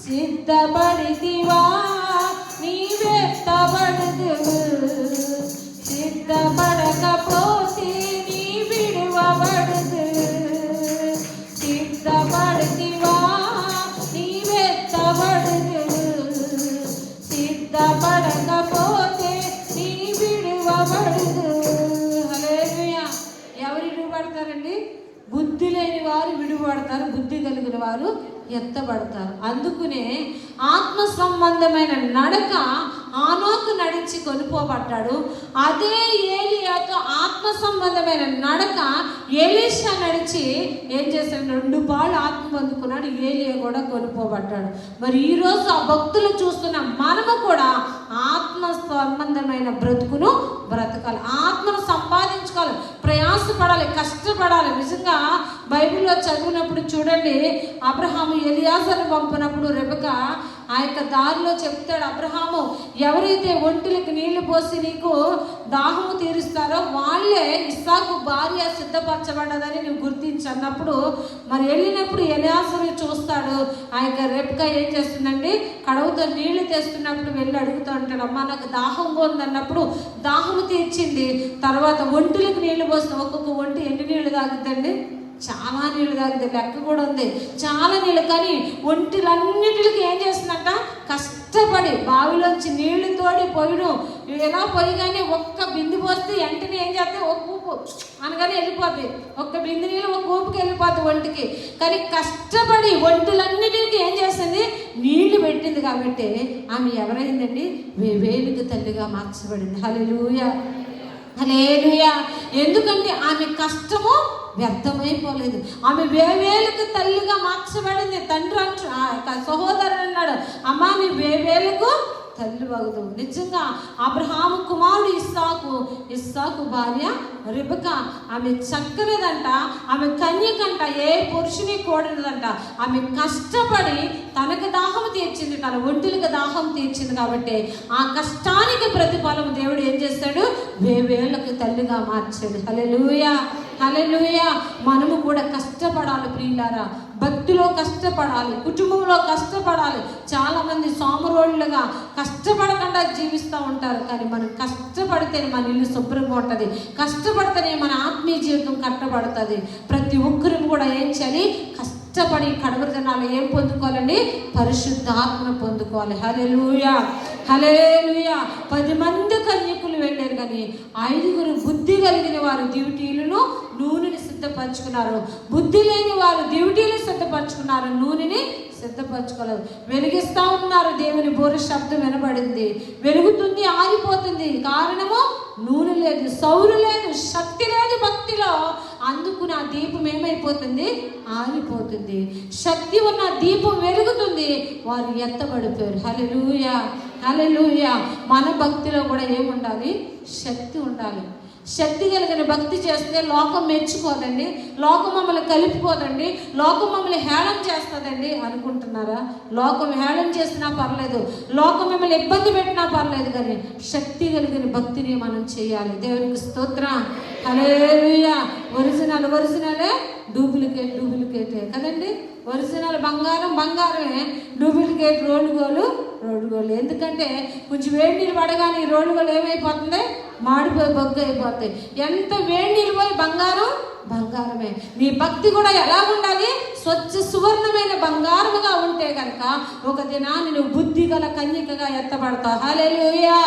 సిద్ధపడితివా నీవెత్తబడదు, సిద్ధపడకపోతే నీ విడువబడదు. సిద్ధపడితివా నీవెత్తబడదు, సిద్ధపడకపోతే నీ విడువబడదు. హల్లెలూయా. ఎవరు విడువబడతారండి? బుద్ధి లేని వారు విడువబడతారు, బుద్ధి కలిగిన వారు ఎత్తబడతారు. అందుకునే ఆత్మ సంబంధమైన నడక ఆనోకు నడిచి కొనుక్కోబడ్డాడు. అదే ఏలియాతో ఆత్మ సంబంధమైన నడక ఎలీషా నడిచి ఏం చేశాడు? 2 పాళ్ళు ఆత్మ పొందుకున్నాడు. ఏలియా కూడా కొనుక్కోబడ్డాడు. మరి ఈరోజు ఆ భక్తులు చూస్తున్న మనము కూడా ఆత్మ ఆత్మ సంబంధమైన బ్రతుకును బ్రతకాలి, ఆత్మను సంపాదించుకోవాలి, ప్రయాసపడాలి, కష్టపడాలి. నిజంగా బైబిల్లో చదివినప్పుడు చూడండి, అబ్రహాము ఎలియాజరును పంపినప్పుడు రెబెకా ఆ యొక్క దారిలో చెప్తాడు, అబ్రహాము ఎవరైతే ఒంటికి నీళ్లు పోసి నీకు దాహము తీరుస్తారో వాళ్ళే ఇస్సాకు భార్య సిద్ధపరచబడ్డదని నువ్వు గుర్తించన్నప్పుడు, మరి వెళ్ళినప్పుడు ఎలియాజరు చూస్తాడు. ఆ యొక్క రెబెకా ఏం చేస్తుందండి, కడవతో నీళ్లు తెస్తున్నప్పుడు వెళ్ళి అడుగుతూ ఉంటాడు, అమ్మ నాకు దాహంగా ఉందన్నప్పుడు దాహము తీర్చింది. తర్వాత ఒంటిలకు నీళ్లు పోసిన ఒక్కొక్క ఒంటి ఎన్ని నీళ్లు తాగుద్దండి, చాలా నీళ్ళు తాగితే లెక్క కూడా ఉంది, చాలా నీళ్ళు. కానీ ఒంటిలన్నిటికి ఏం చేస్తుందంట, కష్టపడి బావిలోంచి నీళ్లు తోడి పోయడం. ఎలా పోయి కానీ ఒక్క బిందు పోస్తే వెంటనే ఏం చేస్తే ఒక ఊపు అనగానే వెళ్ళిపోద్ది, ఒక్క బిందు నీళ్ళు ఒక ఊపుకి వెళ్ళిపోద్ది ఒంటికి. కానీ కష్టపడి ఒంటిలన్నిటికీ ఏం చేస్తుంది, నీళ్లు పెట్టింది. కాబట్టి ఆమె ఎవరైందండి, వేలుకి తల్లిగా మార్చబడింది. హల్లెలూయా, హల్లెలూయా. ఎందుకంటే ఆమె కష్టము వ్యర్థమైపోలేదు, ఆమె వేవేలకు తల్లిగా మార్చబడింది. తండ్రి సహోదరుడు అన్నాడు, అమ్మా నీ వేవేలకు తల్లి వగదు. నిజంగా అబ్రహాము కుమారుడు ఇస్సాకు భార్య రెబెకా ఆమె చక్కనిదంట, ఆమె కన్యకంట, ఏ పురుషుని కూడనిదంట. ఆమె కష్టపడి తనకు దాహం తీర్చింది, తన ఒంటిలకు దాహం తీర్చింది. కాబట్టి ఆ కష్టానికి ప్రతిఫలం దేవుడు ఏం చేస్తాడు, వేవేళ్ళకు తల్లిగా మార్చాడు. హల్లెలూయా, హల్లెలూయా. మనము కూడా కష్టపడాలి ప్రియులారా, భక్తిలో కష్టపడాలి, కుటుంబంలో కష్టపడాలి. చాలామంది సోమరోళ్ళుగా కష్టపడకుండా జీవిస్తూ ఉంటారు. కానీ మనం కష్టపడితేనే మన ఇల్లు శుభ్రంగా ఉంటుంది, కష్టపడితేనే మన ఆత్మీయ జీవితం కట్టబడుతుంది. ప్రతి ఒక్కరు కూడా ఏం చేయాలి, కష్టపడి కడవరి దినాలు ఏం పొందుకోవాలండి, పరిశుద్ధాత్మను పొందుకోవాలి. హల్లెలూయా, హల్లెలూయా. 10 మంది కన్యకులు వెళ్ళారు, కానీ 5 బుద్ధి కలిగిన వారు దివిటీలను నూనెని సిద్ధపరచుకున్నారు. బుద్ధి లేని వారు దివిటీలు సిద్ధపరచుకున్నారు, నూనెని సిద్ధపరచుకోలేదు. వెలిగిస్తూ ఉన్నారు, దేవుని బోర శబ్దం వినబడింది, వెలుగుతుంది, ఆరిపోతుంది. కారణము నూనె లేదు, సౌరు లేదు, శక్తి లేదు భక్తిలో. అందుకు నా దీపం ఏమైపోతుంది, ఆరిపోతుంది. శక్తి ఉన్న దీపం వెలుగుతుంది, వారు ఎత్తబడిపోయారు. హల్లెలూయా, హల్లెలూయా. మన భక్తిలో కూడా ఏముండాలి, శక్తి ఉండాలి. శక్తి కలిగిన భక్తి చేస్తే లోకం మెచ్చుకోదండి, లోకం మమ్మల్ని కలిపిపోదండి, లోకం మమ్మల్ని హేళన చేస్తుందండి అనుకుంటున్నారా? లోకం హేళన చేసినా పర్లేదు, లోకం మిమ్మల్ని ఇబ్బంది పెట్టినా పర్లేదు, కానీ శక్తి కలిగిన భక్తిని మనం చేయాలి. దేవునికి స్తోత్రం, హల్లెలూయా. ఒరిజినలే, డూప్లికేటే కదండి. ఒరిజినల్ బంగారం బంగారమే, డూప్లికేట్ రోడ్డుగోలు. ఎందుకంటే కొంచెం వేడి నీళ్ళు పడగానే ఈ రోడ్డుగోలు ఏమైపోతుంది, మాడిపోయి బొగ్గు అయిపోతాయి. ఎంత వేడి నీళ్ళు పోయి బంగారమే. నీ భక్తి కూడా ఎలా ఉండాలి, స్వచ్ఛ సువర్ణమైన బంగారముగా ఉంటే కనుక ఒక దినాన్ని నువ్వు బుద్ధి గల కన్యకగా ఎత్తబడతావు. హల్లెలూయా,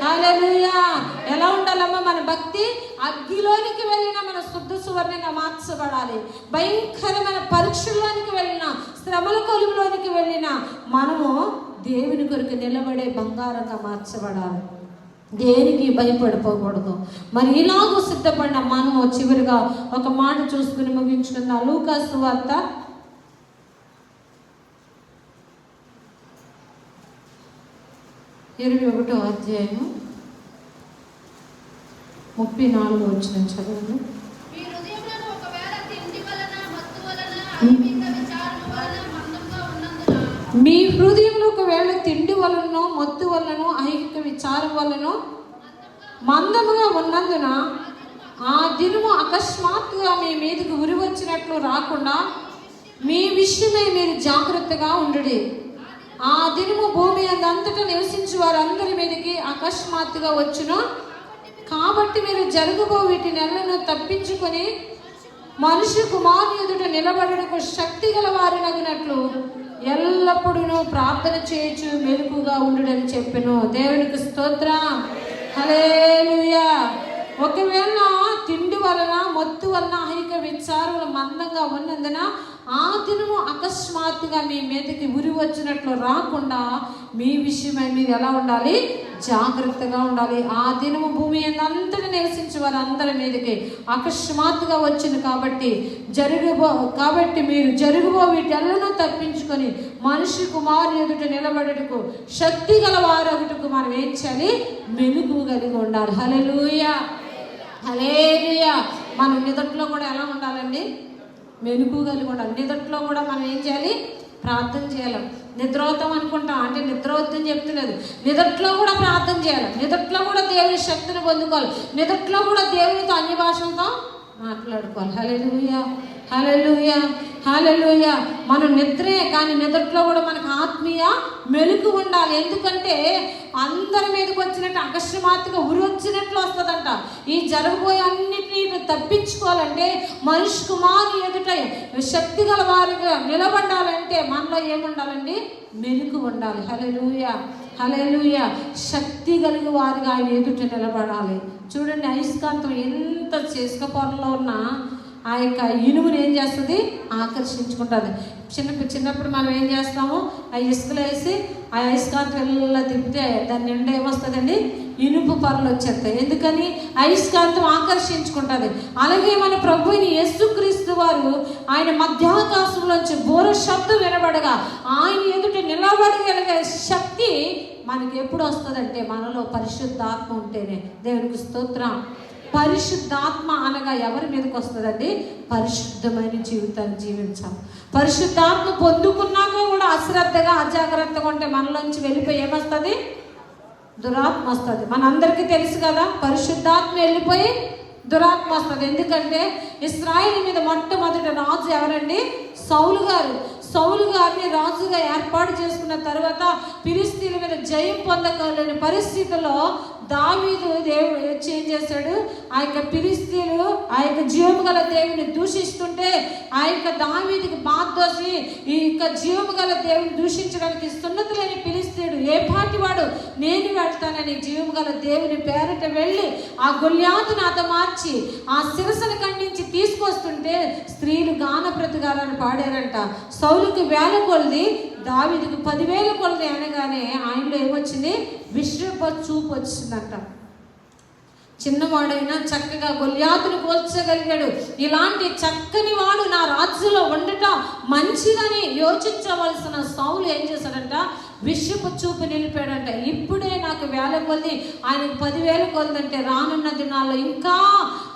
హల్లెలూయా. ఎలా ఉండాలమ్మా మన భక్తి, అగ్గిలోనికి వెళ్ళిన మన శుద్ధ సువర్ణంగా మార్చబడాలి. భయంకరమైన పరీక్షల్లోనికి వెళ్ళిన, శ్రమల కొలువులోనికి వెళ్ళిన మనము దేవుని కొరకు నిలబడే బంగారంగా మార్చబడాలి. దేనికి భయపడిపోకూడదు. మరి ఇలాగూ సిద్ధపడిన మనము చివరిగా ఒక మాట చూసుకుని ముగించుకుందాం. లూకా సువార్త 21వ అధ్యాయము 34వ వచనం చదవండి. మీ హృదయంలో ఒకవేళ తిండి వలన మత్తు వలన ఐహిక విచారం వలన మందముగా ఉన్నందున ఆ దినము అకస్మాత్తుగా మీ మీదకి ఉరి వచ్చినట్లు రాకుండా మీ విషయమై మీరు జాగ్రత్తగా ఉండుడి. ఆ దినము భూమి అంతటా నివసించే వారందరి మీదకి అకస్మాత్తుగా వచ్చును. కాబట్టి మీరు జరగబో వీటి నెలను తప్పించుకొని మనుష్య కుమారుని ఎదుట నిలబడుటకు శక్తి గల వారినగినట్లు ఎల్లప్పుడూ ప్రార్థన చేయొచ్చు, మెలకుగా ఉండుడని చెప్పెను. దేవునికి స్తోత్రం, హల్లెలూయా. ఒకవేళ తిండి వలన మొత్తు వలన ఐహిక విచారములు మందంగా ఉన్నందున ఆ దినము అకస్మాత్తుగా మీ మీదకి ఉరి వచ్చినట్లు రాకుండా మీ విషయమై మీరు ఎలా ఉండాలి? జాగ్రత్తగా ఉండాలి. ఆ దినము భూమి అంతటి నివసించే వారందరి మీదకి అకస్మాత్తుగా వచ్చింది కాబట్టి మీరు జరుగుబో వీటెల్లను తప్పించుకొని మనిషి కుమారు ఎదుట నిలబడుటకు శక్తి గల వారొకటకు మనం ఏం చేయాలి? మెలుగు కలిగి ఉండాలి. హల్లెలూయా, హల్లెలూయా. మనం నిదట్లో కూడా ఎలా ఉండాలండి? మెలుగు కలిగి ఉండాలి. నిదట్లో కూడా మనం ఏం చేయాలి? ప్రార్థన చేయాలి. నిద్రవుతాం అనుకుంటాం, అంటే నిద్ర అవుతుందని చెప్తలేదు. నిదట్లో కూడా ప్రార్థన చేయాలి. నిదట్లో కూడా దేవుని శక్తిని పొందుకోవాలి. నిదట్లో కూడా దేవునితో అన్ని భాషలతో మాట్లాడుకోవాలి. హల్లెలూయా, హల్లెలూయా, హల్లెలూయా. మనం నిద్రే, కానీ నిద్రలో కూడా మనకు ఆత్మీయ మెలుగు ఉండాలి. ఎందుకంటే అందరి మీదకి వచ్చినట్టు అకస్మాత్తుగా ఉరి వచ్చినట్లు వస్తుందంట. ఈ జరగబోయే అన్నిటిని తప్పించుకోవాలంటే మనిషి కుమారు ఎదుట శక్తి గల వారిగా నిలబడాలంటే మనలో ఏముండాలండి? మెలుగు ఉండాలి. హల్లెలూయా, హల్లెలూయా. శక్తి కలిగి వారిగా ఆయన ఎదుట నిలబడాలి. చూడండి, అయస్కాంతం ఎంత చేసుకపోరలో ఉన్నా ఆ యొక్క ఇనుముని ఏం చేస్తుంది? ఆకర్షించుకుంటుంది. చిన్నప్పుడు మనం ఏం చేస్తాము? ఆ ఇసుకలు వేసి ఆ అయస్కాంతం వెళ్ళ తిప్పితే దాని నిండా ఏమొస్తుందండి? ఇనుపు పొరలు వచ్చేస్తాయి. ఎందుకని? అయస్కాంతం ఆకర్షించుకుంటుంది. అలాగే మన ప్రభువుని యేసుక్రీస్తు వారు ఆయన మధ్యాకాశంలోంచి బోర శబ్దం వినబడగా ఆయన ఎదుట నిలబడగలిగే శక్తి మనకి ఎప్పుడు వస్తుందంటే మనలో పరిశుద్ధాత్మ ఉంటేనే. దేవునికి స్తోత్రం. పరిశుద్ధాత్మ అనగా ఎవరి మీదకి వస్తుందండి? పరిశుద్ధమైన జీవితాన్ని జీవించాలి. పరిశుద్ధాత్మ పొందుకున్నాక కూడా అశ్రద్ధగా అజాగ్రత్తగా ఉంటే మనలోంచి వెళ్ళిపోయి ఏమొస్తుంది? దురాత్మ వస్తుంది. మనందరికీ తెలుసు కదా, పరిశుద్ధాత్మ వెళ్ళిపోయి దురాత్మ వస్తుంది. ఎందుకంటే ఇశ్రాయేలు మీద మొట్టమొదటి రాజు ఎవరండి? సౌలు గారు. సౌలు గారిని రాజుగా ఏర్పాటు చేసుకున్న తర్వాత ఫిలిష్తీయుల మీద జయం పొందగలని పరిస్థితుల్లో దావీదు దేవుడు ఏం చేశాడు? ఆ యొక్క ఫిలిష్తీయులు ఆ యొక్క జీవము గల దేవుని దూషిస్తుంటే ఆ యొక్క దావీదుకి బాధోసి ఈ యొక్క జీవము గల దేవుని దూషించడానికి సున్నతి లేని ఫిలిష్తీయుడు ఏ పాటి వాడు? నేను వెళ్తానని జీవము గల దేవుని పేరట వెళ్ళి ఆ గొల్యాతును హతమార్చి ఆ శిరస్సును ఖండించి తీసుకొస్తుంటే స్త్రీలు గాన ప్రతిగారాన్ని పాడారంట. సౌలుకి 1000 కొలది, దావీదుకి 10,000 కొలది అనగానే ఆయనలో ఏమొచ్చింది? విశ్రూప చూపు వచ్చిందంట. చిన్నవాడైనా చక్కగా గొల్యాతును కోల్చగలిగాడు. ఇలాంటి చక్కని వాడు నా రాజ్యంలో ఉండటం మంచిదని యోచించవలసిన సౌలు ఏం చేశాడంట? విషపు చూపు నిలిపాడంట. ఇప్పుడే నాకు 1000 కొలది, ఆయనకు 10,000 కొలది అంటే రానున్న దినాల్లో ఇంకా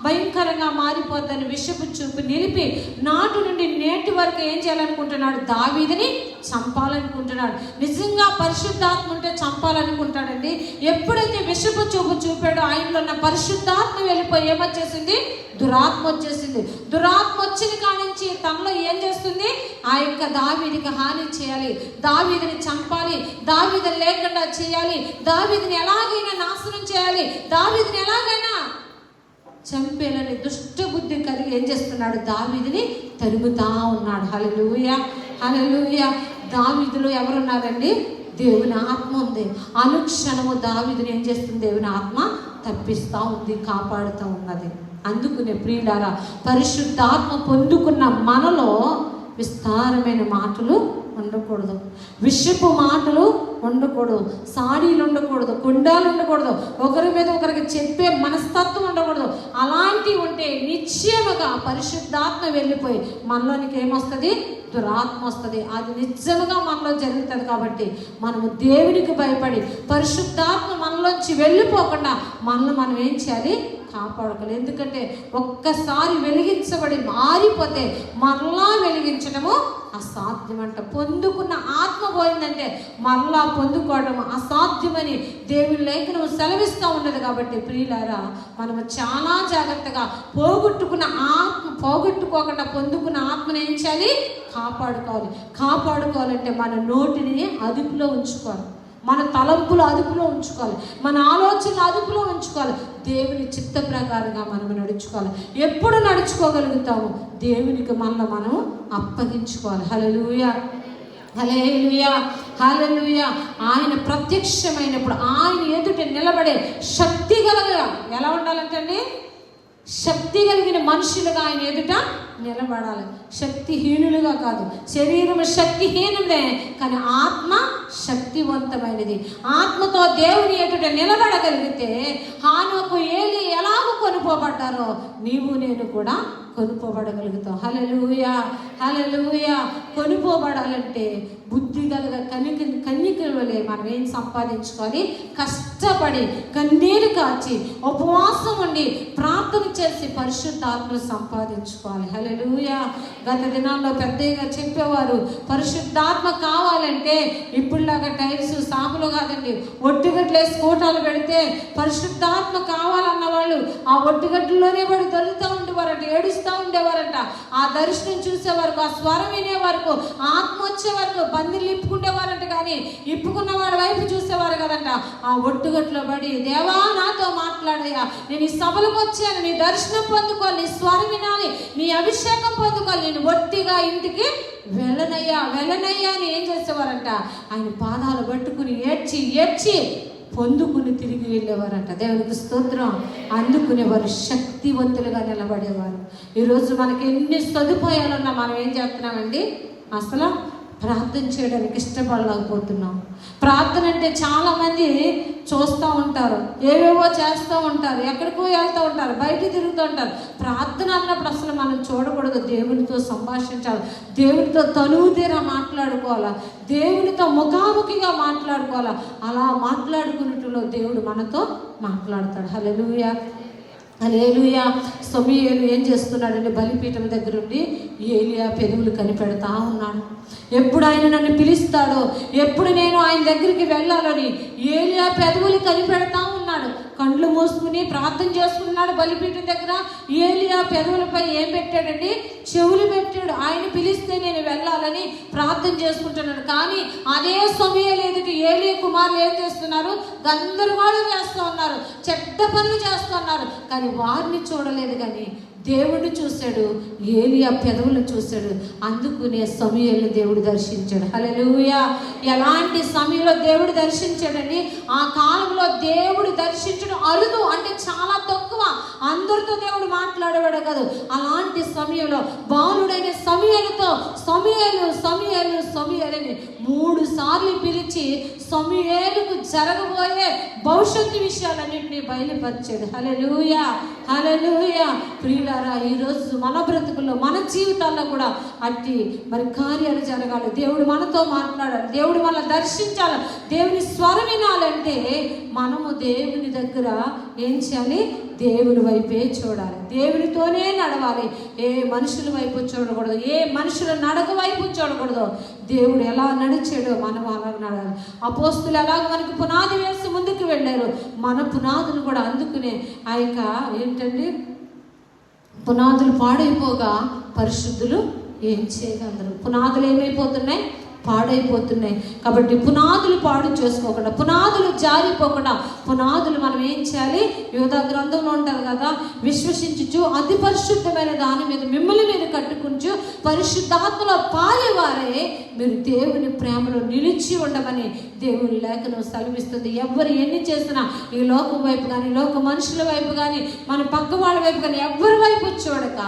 భయంకరంగా మారిపోద్దని విషపు చూపు నిలిపి నాటి నుండి నేటి వరకు ఏం చేయాలనుకుంటున్నాడు? దావీదుని చంపాలనుకుంటున్నాడు. నిజంగా పరిశుద్ధాత్మ ఉంటే చంపాలనుకుంటాడండి. ఎప్పుడైతే విషపు చూపు చూపాడో ఆయనలో ఉన్న పరిశుద్ధాత్మ వెళ్ళిపోయి ఏమొచ్చేసింది? దురాత్మ వచ్చేసింది. దురాత్మ వచ్చిన కానించి తనలో ఏం చేస్తుంది? ఆ యొక్క దావీదుకి హాని చేయాలి, దావీదుని చంపాలి, దావీదుని లేకుండా చేయాలి, దావీదుని ఎలాగైనా నాశనం చేయాలి, దావీదుని ఎలాగైనా చంపేయాలని దుష్ట బుద్ధి కలిగి ఏం చేస్తున్నాడు? దావీదుని తరుగుతా ఉన్నాడు. హల్లెలూయా, హల్లెలూయా. దావీదులో ఎవరున్నారండి? దేవుని ఆత్మ ఉంది. అనుక్షణము దావీదుని ఏం చేస్తుంది? దేవుని ఆత్మ తప్పిస్తూ ఉంది, కాపాడుతూ ఉన్నది. అందుకునే ప్రియులారా, పరిశుద్ధాత్మ పొందుకున్న మనలో విస్తారమైన మాటలు ఉండకూడదు, విషపు మాటలు ఉండకూడదు, సాడీలు ఉండకూడదు, కుండాలు ఉండకూడదు, ఒకరి మీద ఒకరికి చెప్పే మనస్తత్వం ఉండకూడదు. అలాంటివి ఉంటే నిశ్చయముగా పరిశుద్ధాత్మ వెళ్ళిపోయి మనలోనికి ఏమొస్తుంది? దురాత్మ వస్తుంది. అది నిజంగా మనలో జరుగుతుంది. కాబట్టి మనము దేవునికి భయపడి పరిశుద్ధాత్మ మనలోంచి వెళ్ళిపోకుండా మనల్ని మనం ఏం చేయాలి? కాపాడుకోవాలి. ఎందుకంటే ఒక్కసారి వెలిగించబడి మారిపోతే మరలా వెలిగించడము అసాధ్యమంట. పొందుకున్న ఆత్మ పోయిందంటే మరలా పొందుకోవడం అసాధ్యమని దేవుని లేఖనం సెలవిస్తూ ఉన్నది. కాబట్టి ప్రియులారా, మనము చాలా జాగ్రత్తగా పోగొట్టుకోకుండా పొందుకున్న ఆత్మను ఏం చేయాలి? కాపాడుకోవాలంటే మన నోటిని అదుపులో ఉంచుకోవాలి, మన తలంపులు అదుపులో ఉంచుకోవాలి, మన ఆలోచనలు అదుపులో ఉంచుకోవాలి. దేవుని చిత్త ప్రకారంగా మనం నడుచుకోవాలి. ఎప్పుడు నడుచుకోగలుగుతాము? దేవునికి మనం అప్పగించుకోవాలి. హల్లెలూయా, హల్లెలూయా, హల్లెలూయా. ఆయన ప్రత్యక్షమైనప్పుడు ఆయన ఎదుట నిలబడే శక్తి గలగా ఎలా ఉండాలంటే అండి? శక్తి కలిగిన మనుషులుగా ఆయన ఎదుట నిలబడాలి. శక్తిహీనులుగా కాదు. శరీరం శక్తిహీనమే, కానీ ఆత్మ శక్తివంతమైనది. ఆత్మతో దేవుని ఎదుట నిలబడగలిగితే హానోకు ఏలి ఎలాగో కొనుక్కోబడ్డారో నీవు నేను కూడా కొనుక్కోబడగలుగుతాం. హల్లెలూయా, హల్లెలూయా. కొనుక్కోబడాలంటే బుద్ధి కలగ కన్యకల వలె మనం ఏం సంపాదించుకోవాలి? కష్టపడి కన్నీరు కాచి ఉపవాసం ఉండి ప్రార్థన చేసి పరిశుద్ధాత్మను సంపాదించుకోవాలి. హల్లెలూయా. గత దినాల్లో పెద్దగా చెప్పేవారు, పరిశుద్ధాత్మ కావాలంటే ఇప్పుడులాగా టైల్స్ సాములు కాదండి, ఒట్టిగడ్డలేసి కోటాలు పెడితే పరిశుద్ధాత్మ కావాలన్న వాళ్ళు ఆ ఒట్టిగడ్డలోనే పడి దొరుకుతూ ఉండేవారంట, ఏడుస్తూ ఉండేవారంట. ఆ దర్శనం చూసే వరకు, ఆ స్వరం వినే వరకు, ఆత్మ వచ్చే వరకు బందిలు ఇప్పుకుండేవారంట. కానీ ఇప్పుకున్న వాడి వైపు చూసేవారు కదంట. ఆ ఒట్టుగట్లో పడి, దేవా నాతో మాట్లాడయ్యా, నేను ఈ సభలకు వచ్చాను, నీ దర్శనం పొందుకోవాలి, నీ స్వరం వినాలి, నీ అభిషేకం పొందుకోవాలి, నేను ఒట్టిగా ఇంటికి వెళ్ళనయ్యా వెళ్ళనయ్యా అని ఏం చేసేవారంట? ఆయన పాదాలు పట్టుకుని ఏడ్చి ఏడ్చి పొందుకుని తిరిగి వెళ్ళేవారంట. దేవునికి స్తోత్రం. అందుకునేవారు, శక్తివంతులుగా నిలబడేవారు. ఈరోజు మనకి ఎన్ని సదుపాయాలున్నా మనం ఏం చేస్తున్నామండి? అసలు ప్రార్థన చేయడానికి ఇష్టపడలేకపోతున్నాం. ప్రార్థన అంటే చాలామంది చూస్తూ ఉంటారు, ఏవేవో చేస్తూ ఉంటారు, ఎక్కడికో వెళ్తూ ఉంటారు, బయట తిరుగుతూ ఉంటారు. ప్రార్థన అన్నప్పుడు అసలు మనం చూడకూడదు. దేవునితో సంభాషించాలి, దేవునితో తనువు తీరా మాట్లాడుకోవాలా, దేవునితో ముఖాముఖిగా మాట్లాడుకోవాలా. అలా మాట్లాడుకున్నట్టులో దేవుడు మనతో మాట్లాడతాడు. హల్లెలూయా, హల్లెలూయా. సమూయేలు ఏం చేస్తున్నాడంటే బలిపీఠం దగ్గర ఉండి ఏలియా పెదవులు కనిపెడతా ఉన్నాడు. ఎప్పుడు ఆయన నన్ను పిలుస్తాడో, ఎప్పుడు నేను ఆయన దగ్గరికి వెళ్ళాలని ఏలియా పెదవులు కనిపెడతా ఉన్నాడు. కండ్లు మూసుకుని ప్రార్థన చేసుకున్నాడు బలిపీఠం దగ్గర. ఏలియా పెదవులపై ఏం పెట్టాడండి? చెవులు పెట్టాడు. ఆయన పిలిస్తే నేను వెళ్ళాలని ప్రార్థన చేసుకుంటున్నాడు. కానీ అదే సమూయేలు ఎదుటి ఏలియా కుమారులు ఏం చేస్తున్నారు? గందరగోళం చేస్తూ ఉన్నారు, చెడ్డ పనులు చేస్తున్నారు. కానీ వారిని చూడలేదు, కానీ దేవుడిని చూశాడు, ఏలియా పెదవులు చూశాడు. అందుకునే సమూయేలుని దేవుడు దర్శించాడు. హల్లెలూయా. ఎలాంటి సమయంలో దేవుడు దర్శించాడండి? ఆ కాలంలో దేవుడు దర్శించడం అరుదు, అంటే చాలా తక్కువ. అందరితో దేవుడు మాట్లాడేవాడు కాదు. అలాంటి సమయంలో బాలుడైన సమూయేలుతో సమూయేలు సమూయేలు సమూయేలుని 3 సార్లు పిలిచి సమూయేలుకు జరగబోయే భవిష్యత్తు విషయాలన్నింటినీ బయలుపరిచాడు. హల్లెలూయా, హల్లెలూయా. ప్రియులారా, ఈరోజు మన బ్రతుకుల్లో, మన జీవితాల్లో కూడా అట్టి మరి కార్యాలు జరగాలి. దేవుడు మనతో మాట్లాడాలి, దేవుడు మన దర్శించాలి, దేవుని స్వరం వినాలంటే మనము దేవుని దగ్గర ఏం చేయాలి? దేవుని వైపే చూడాలి, దేవునితోనే నడవాలి. ఏ మనుషుల వైపు చూడకూడదు, ఏ మనుషుల నడక వైపు చూడకూడదు. దేవుడు ఎలా నడిచాడో మనం అలా నడాలి. అపోస్తులు ఎలాగ మనకి పునాది వేసి ముందుకు వెళ్ళారు, మన పునాదులు కూడా అందుకునే ఆ యొక్క ఏంటండి, పునాదులు పాడైపోగా పరిశుద్ధులు ఏం చేయగలరు? పునాదులు ఏమైపోతున్నాయి? పాడైపోతున్నాయి. కాబట్టి పునాదులు పాడు చేసుకోకుండా, పునాదులు జారిపోకుండా, పునాదులు మనం ఏం చేయాలి? యోధా గ్రంథంలో ఉంటారు కదా, విశ్వసించుచు అతి పరిశుద్ధమైన దాని మీద మిమ్మల్ని మీరు కట్టుకుంటూ పరిశుద్ధాత్మలో పాలేవారే మీరు దేవుని ప్రేమలో నిలిచి ఉండమని దేవుని లేఖనం సెలవిస్తుంది. ఎవరు ఎన్ని చేసినా ఈ లోకం వైపు కానీ, లోక మనుషుల వైపు కానీ, మన పక్క వాళ్ళ వైపు కానీ ఎవరి వైపు చూడక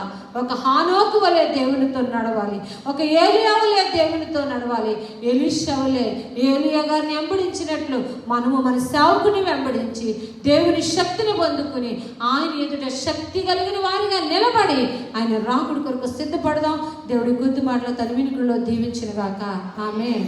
ఒక హానోకు వలె దేవునితో నడవాలి, ఒక ఏలియా వలె దేవునితో నడవాలి. ఎలీషా వలె ఏలియా గారిని వెంబడించినట్లు మనము మన సేవకుని వెంబడించి దేవుని శక్తిని పొందుకుని ఆయన ఎదుట శక్తి కలిగిన వారిగా నిలబడి ఆయన రాకుడి కొరకు సిద్ధపడదాం. దేవుడి కొద్ది మాటలో తన వినుకుల్లో దీవించిన గాక. ఆమేన్.